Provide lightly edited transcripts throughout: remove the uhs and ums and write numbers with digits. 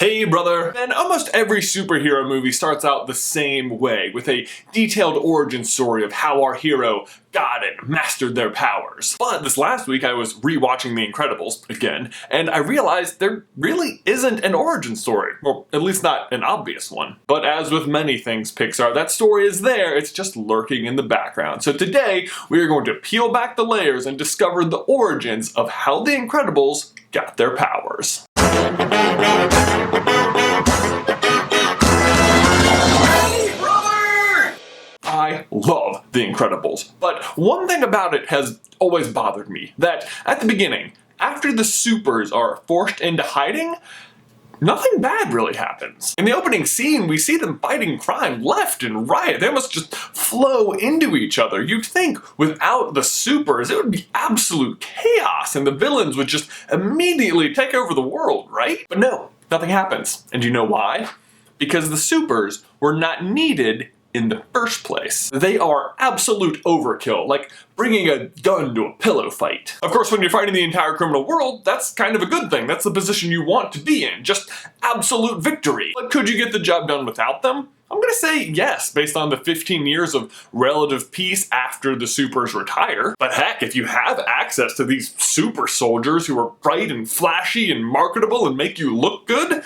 Hey brother! And almost every superhero movie starts out the same way, with a detailed origin story of how our hero got and mastered their powers. But this last week I was rewatching The Incredibles again, and I realized there really isn't an origin story. Well, at least not an obvious one. But as with many things Pixar, that story is there, it's just lurking in the background. So today, we are going to peel back the layers and discover the origins of how The Incredibles got their powers. I love The Incredibles, but one thing about it has always bothered me, that at the beginning, after the supers are forced into hiding, nothing bad really happens. In the opening scene, we see them fighting crime left and right. They almost just flow into each other. You'd think without the supers, it would be absolute chaos and the villains would just immediately take over the world, right? But no, nothing happens. And do you know why? Because the supers were not needed in the first place. They are absolute overkill, like bringing a gun to a pillow fight. Of course, when you're fighting the entire criminal world, that's kind of a good thing. That's the position you want to be in, just absolute victory. But could you get the job done without them? I'm gonna say yes, based on the 15 years of relative peace after the supers retire. But heck, if you have access to these super soldiers who are bright and flashy and marketable and make you look good,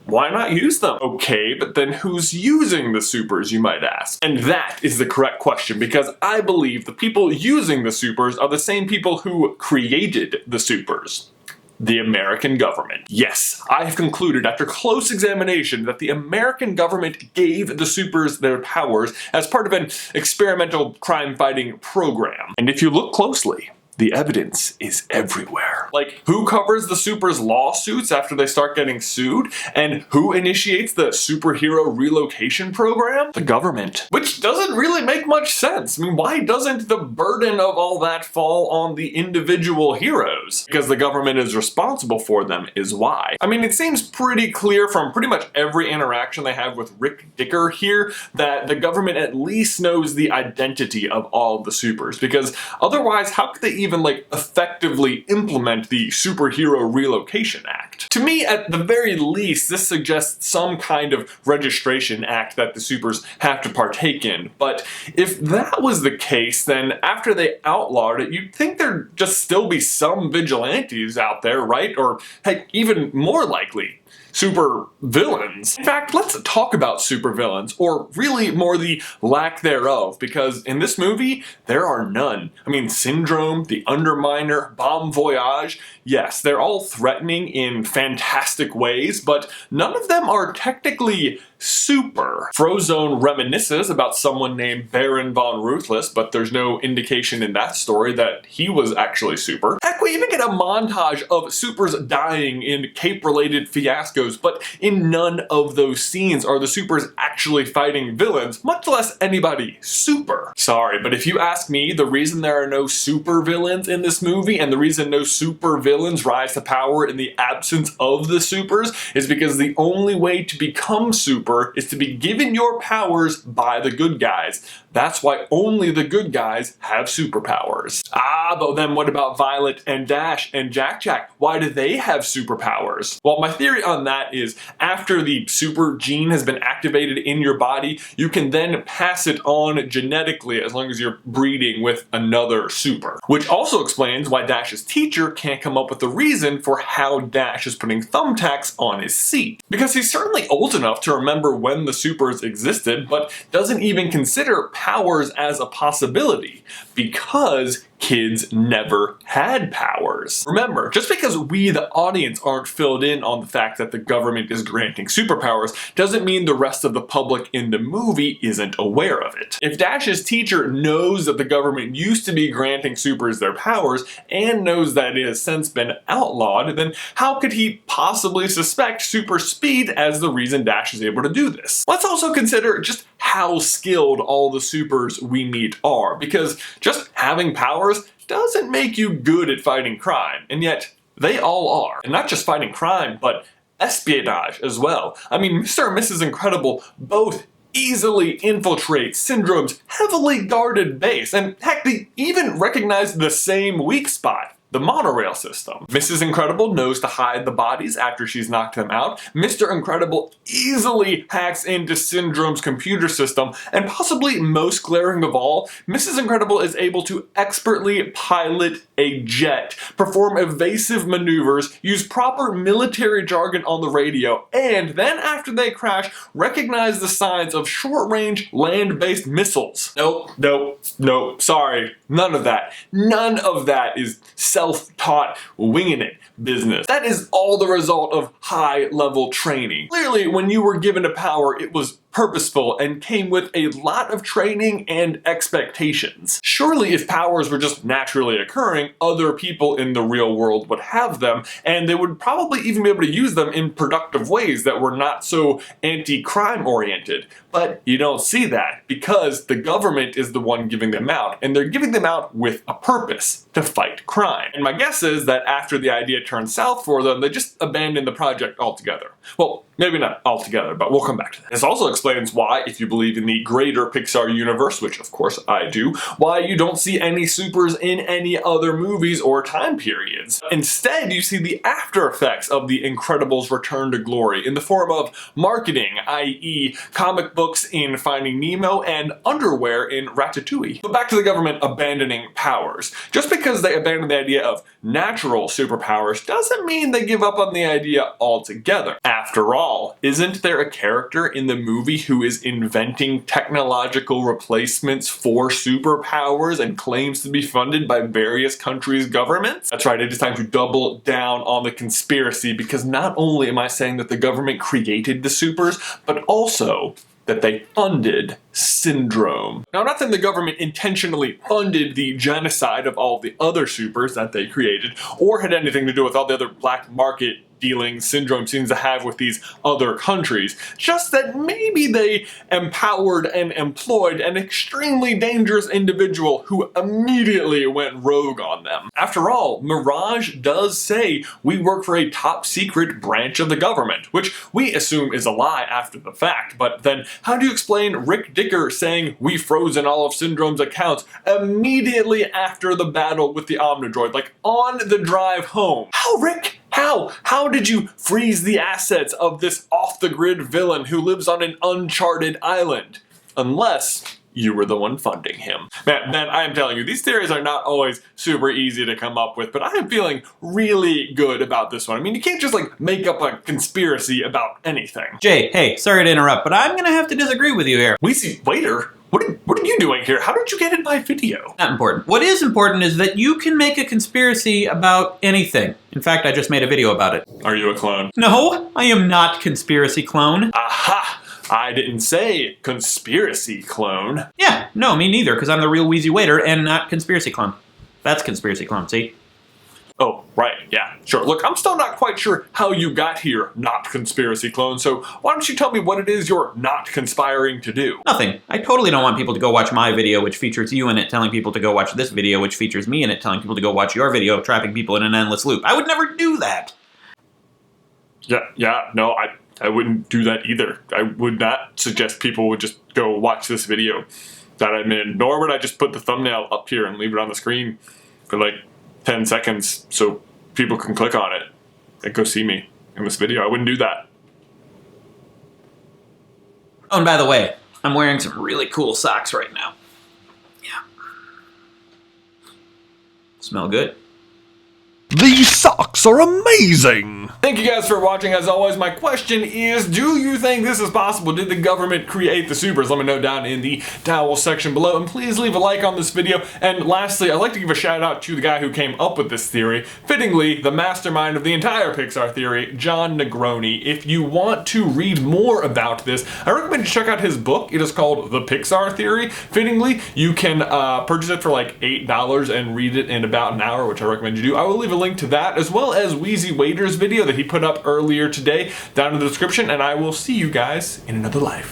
why not use them? Okay, but then who's using the supers, you might ask? And that is the correct question, because I believe the people using the supers are the same people who created the supers. The American government. Yes, I have concluded after close examination that the American government gave the supers their powers as part of an experimental crime-fighting program. And if you look closely, the evidence is everywhere. Like, who covers the supers' lawsuits after they start getting sued? And who initiates the superhero relocation program? The government. Which doesn't really make much sense. I mean, why doesn't the burden of all that fall on the individual heroes? Because the government is responsible for them is why. I mean, it seems pretty clear from pretty much every interaction they have with Rick Dicker here that the government at least knows the identity of all of the supers. Because otherwise, how could they even effectively implement the Superhero Relocation Act? To me, at the very least, this suggests some kind of registration act that the supers have to partake in. But if that was the case, then after they outlawed it, you'd think there'd just still be some vigilantes out there, right? Or heck, even more likely, super villains. In fact, let's talk about super villains, or really more the lack thereof, because in this movie, there are none. I mean, Syndrome, the Underminer, Bon Voyage, yes, they're all threatening in fantastic ways, but none of them are technically super. Frozone reminisces about someone named Baron von Ruthless, but there's no indication in that story that he was actually super. Heck, we even get a montage of supers dying in cape-related fiascos, but in none of those scenes are the supers actually fighting villains, much less anybody super. Sorry, but if you ask me, the reason there are no super villains in this movie, and the reason no super villains rise to power in the absence of the supers, is because the only way to become super is to be given your powers by the good guys. That's why only the good guys have superpowers. Ah, but then what about Violet and Dash and Jack-Jack? Why do they have superpowers? Well, my theory on that is after the super gene has been activated in your body, you can then pass it on genetically as long as you're breeding with another super. Which also explains why Dash's teacher can't come up with a reason for how Dash is putting thumbtacks on his seat. Because he's certainly old enough to remember when the supers existed, but doesn't even consider powers as a possibility, because kids never had powers. Remember, just because we, the audience, aren't filled in on the fact that the government is granting superpowers doesn't mean the rest of the public in the movie isn't aware of it. If Dash's teacher knows that the government used to be granting supers their powers and knows that it has since been outlawed, then how could he possibly suspect super speed as the reason Dash is able to do this? Let's also consider just how skilled all the supers we meet are, because just having powers doesn't make you good at fighting crime, and yet they all are. And not just fighting crime, but espionage as well. I mean, Mr. and Mrs. Incredible both easily infiltrate Syndrome's heavily guarded base, and heck, they even recognize the same weak spot. the monorail system. Mrs. Incredible knows to hide the bodies after she's knocked them out. Mr. Incredible easily hacks into Syndrome's computer system, and possibly most glaring of all, Mrs. Incredible is able to expertly pilot a jet, perform evasive maneuvers, use proper military jargon on the radio, and then after they crash, recognize the signs of short-range land-based missiles. Nope, sorry, none of that. None of that is self-taught, winging it business. That is all the result of high-level training. Clearly, when you were given a power, it was purposeful and came with a lot of training and expectations. Surely if powers were just naturally occurring, other people in the real world would have them, and they would probably even be able to use them in productive ways that were not so anti-crime oriented. But you don't see that because the government is the one giving them out, and they're giving them out with a purpose: to fight crime. And my guess is that after the idea turned south for them, they just abandoned the project altogether. Well, maybe not altogether, but we'll come back to that. This also explains why, if you believe in the greater Pixar universe, which of course I do, why you don't see any supers in any other movies or time periods. Instead, you see the after effects of the Incredibles' return to glory in the form of marketing, i.e. comic books in Finding Nemo and underwear in Ratatouille. But back to the government abandoning powers. Just because they abandon the idea of natural superpowers doesn't mean they give up on the idea altogether. After all, isn't there a character in the movie who is inventing technological replacements for superpowers and claims to be funded by various countries' governments? That's right, it is time to double down on the conspiracy, because not only am I saying that the government created the supers, but also that they funded Syndrome. Now, I'm not saying the government intentionally funded the genocide of all the other supers that they created, or had anything to do with all the other black market dealings Syndrome seems to have with these other countries. Just that maybe they empowered and employed an extremely dangerous individual who immediately went rogue on them. After all, Mirage does say we work for a top secret branch of the government, which we assume is a lie after the fact. But then how do you explain Rick Dicker saying we frozen all of Syndrome's accounts immediately after the battle with the Omnidroid, like on the drive home? How, Rick? How did you freeze the assets of this off-the-grid villain who lives on an uncharted island? Unless you were the one funding him. Man, I am telling you, these theories are not always super easy to come up with, but I am feeling really good about this one. I mean, you can't just like make up a conspiracy about anything. Jay, hey, sorry to interrupt, but I'm gonna have to disagree with you here. Waiter? What are you doing here? How did you get in my video? Not important. What is important is that you can make a conspiracy about anything. In fact, I just made a video about it. Are you a clone? No, I am not conspiracy clone. Aha! I didn't say conspiracy clone. Yeah, no, me neither, because I'm the real Wheezy Waiter and not conspiracy clone. That's conspiracy clone, see? Oh, right, yeah, sure. Look, I'm still not quite sure how you got here, not conspiracy clone, so why don't you tell me what it is you're not conspiring to do? Nothing. I totally don't want people to go watch my video, which features you in it, telling people to go watch this video, which features me in it, telling people to go watch your video, trapping people in an endless loop. I would never do that. No, I wouldn't do that either. I would not suggest people would just go watch this video that I'm in, nor would I just put the thumbnail up here and leave it on the screen for like 10 seconds so people can click on it and go see me in this video. I wouldn't do that. Oh, and by the way, I'm wearing some really cool socks right now. Yeah. Smell good. These socks are amazing! Thank you guys for watching. As always, my question is, do you think this is possible? Did the government create the supers? Let me know down in the towel section below, and please leave a like on this video. And lastly, I'd like to give a shout out to the guy who came up with this theory, fittingly the mastermind of the entire Pixar theory, John Negroni. If you want to read more about this, I recommend you check out his book. It is called The Pixar Theory. Fittingly, you can purchase it for like $8 and read it in about an hour, which I recommend you do. I will leave a link to that, as well as Wheezy Waiter's video that he put up earlier today down in the description, and I will see you guys in another life.